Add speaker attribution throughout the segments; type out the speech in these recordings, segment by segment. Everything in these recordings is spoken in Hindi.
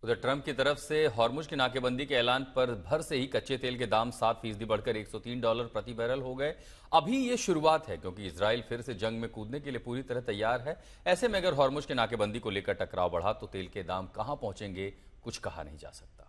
Speaker 1: उधर ट्रंप की तरफ से हॉर्मुज की नाकेबंदी के ऐलान पर भर से ही कच्चे तेल के दाम 7% बढ़कर $103 प्रति बैरल हो गए। अभी ये शुरुआत है क्योंकि इजराइल फिर से जंग में कूदने के लिए पूरी तरह तैयार है। ऐसे में अगर हॉर्मुज की नाकेबंदी को लेकर टकराव बढ़ा तो तेल के दाम कहां पहुंचेंगे, कुछ कहा नहीं जा सकता।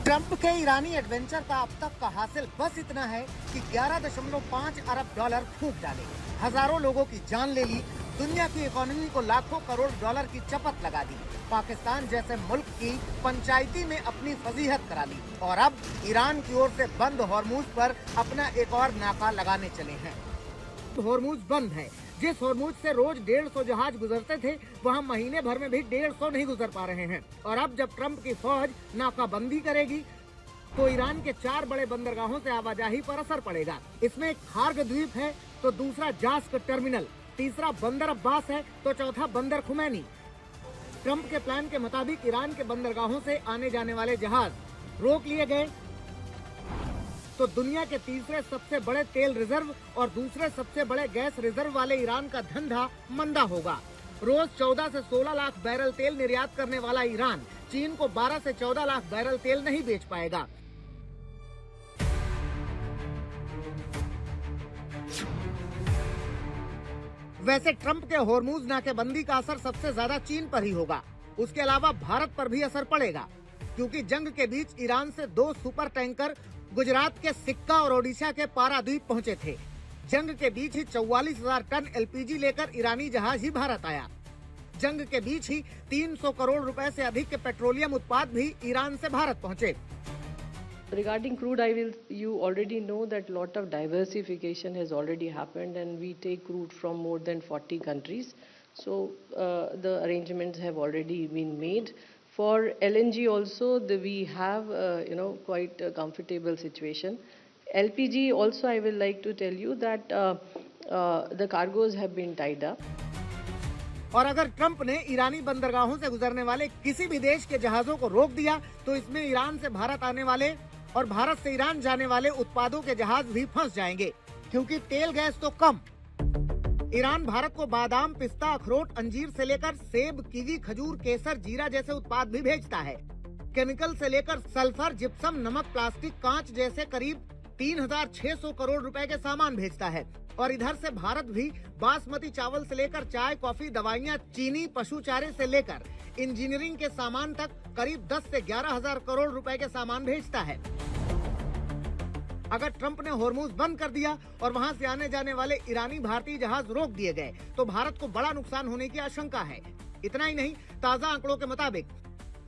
Speaker 2: ट्रंप के ईरानी एडवेंचर का अब तक का हासिल बस इतना है कि 11.5 अरब डॉलर फूंक डाले, हजारों लोगों की जान ले ली, दुनिया की इकोनॉमी को लाखों करोड़ डॉलर की चपत लगा दी, पाकिस्तान जैसे मुल्क की पंचायती में अपनी फजीहत करा ली और अब ईरान की ओर से बंद हॉर्मुज पर अपना एक और नाका लगाने चले हैं। हॉर्मुज बंद है। जिस हॉर्मुज से रोज 150 जहाज गुजरते थे, वहाँ महीने भर में भी 150 नहीं गुजर पा रहे हैं। और अब जब ट्रंप की फौज नाकाबंदी करेगी तो ईरान के 4 बड़े बंदरगाहों से आवाजाही पर असर पड़ेगा। इसमें एक खार्ग द्वीप है तो दूसरा जास्क टर्मिनल, तीसरा बंदर अब्बास है तो चौथा बंदर खुमैनी। ट्रंप के प्लान के मुताबिक ईरान के बंदरगाहों से आने जाने वाले जहाज रोक लिए गए तो दुनिया के तीसरे सबसे बड़े तेल रिजर्व और दूसरे सबसे बड़े गैस रिजर्व वाले ईरान का धंधा मंदा होगा। रोज 14 से 16 लाख बैरल तेल निर्यात करने वाला ईरान चीन को 12 से 14 लाख बैरल तेल नहीं बेच पाएगा। वैसे ट्रंप के हॉर्मुज नाकेबंदी का असर सबसे ज्यादा चीन पर ही होगा। उसके अलावा भारत पर भी असर पड़ेगा क्योंकि जंग के बीच ईरान से 2 सुपर टैंकर गुजरात के सिक्का और ओडिशा के पारादीप पहुंचे थे। जंग के बीच ही 44,000 टन एलपीजी लेकर ईरानी जहाज ही भारत आया। जंग के बीच ही 300 करोड़ रुपए से अधिक के पेट्रोलियम उत्पाद भी ईरान से भारत पहुंचे।
Speaker 3: Regarding crude oil, you already know that lot of diversification has already happened and we take crude from more than 40 countries. So the arrangements have already been made. For LNG also, we have quite a comfortable situation. LPG also, I will like to tell you that the cargoes have been tied up.
Speaker 2: और अगर ट्रंप ने ईरानी बंदरगाहों से गुजरने वाले किसी भी देश के जहाजों को रोक दिया तो इसमें ईरान से भारत आने वाले और भारत से ईरान जाने वाले उत्पादों के जहाज भी फंस जाएंगे क्योंकि तेल गैस तो कम। ईरान भारत को बादाम, पिस्ता, अखरोट, अंजीर से लेकर सेब, कीवी, खजूर, केसर, जीरा जैसे उत्पाद भी भेजता है। केमिकल से लेकर सल्फर, जिप्सम, नमक, प्लास्टिक, कांच जैसे करीब 3,600 करोड़ रुपए के सामान भेजता है। और इधर से भारत भी बासमती चावल से लेकर चाय, कॉफी, दवाइयाँ, चीनी, पशु चारे से लेकर इंजीनियरिंग के सामान तक करीब 10 से 11,000 करोड़ रुपए के सामान भेजता है। अगर ट्रंप ने हॉर्मुज बंद कर दिया और वहां से आने जाने वाले ईरानी भारतीय जहाज रोक दिए गए तो भारत को बड़ा नुकसान होने की आशंका है। इतना ही नहीं, ताजा आंकड़ों के मुताबिक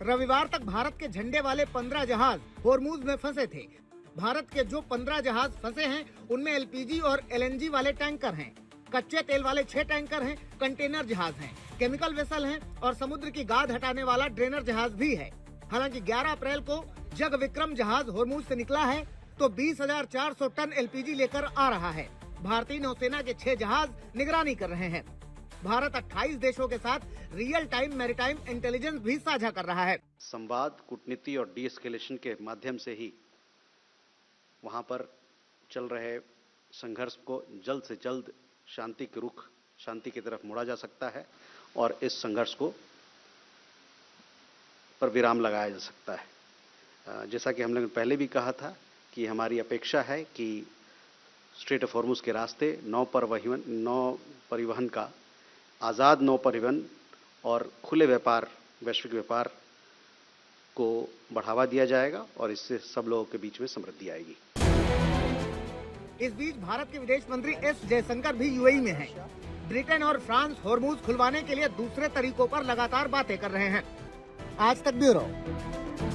Speaker 2: रविवार तक भारत के झंडे वाले 15 जहाज हॉर्मुज में फंसे थे। भारत के जो 15 जहाज फंसे हैं उनमें एलपीजी और एलएनजी वाले टैंकर हैं, कच्चे तेल वाले 6 टैंकर हैं, कंटेनर जहाज हैं, केमिकल वेसल हैं और समुद्र की गाद हटाने वाला ड्रेनर जहाज भी है। हालांकि 11 अप्रैल को जग विक्रम जहाज हॉर्मुज से निकला है तो 20,400 टन एलपीजी लेकर आ रहा है। भारतीय नौसेना के 6 जहाज निगरानी कर रहे हैं। भारत 28 देशों के साथ रियल टाइम मैरीटाइम इंटेलिजेंस भी साझा कर रहा है।
Speaker 4: संवाद, कूटनीति और डीएस्केलेशन के माध्यम से ही वहां पर चल रहे संघर्ष को जल्द से जल्द शांति की तरफ मोड़ा जा सकता है और इस संघर्ष को पर विराम लगाया जा सकता है। जैसा कि हम लोगों ने पहले भी कहा था कि हमारी अपेक्षा है कि स्ट्रेट ऑफ हॉर्मुज के रास्ते नौ परिवहन का, आज़ाद नौ परिवहन और खुले व्यापार, वैश्विक व्यापार को बढ़ावा दिया जाएगा और इससे सब लोगों के बीच में समृद्धि आएगी।
Speaker 2: इस बीच भारत के विदेश मंत्री एस जयशंकर भी यूएई में हैं। ब्रिटेन और फ्रांस हॉर्मुज खुलवाने के लिए दूसरे तरीकों पर लगातार बातें कर रहे हैं। आज तक ब्यूरो।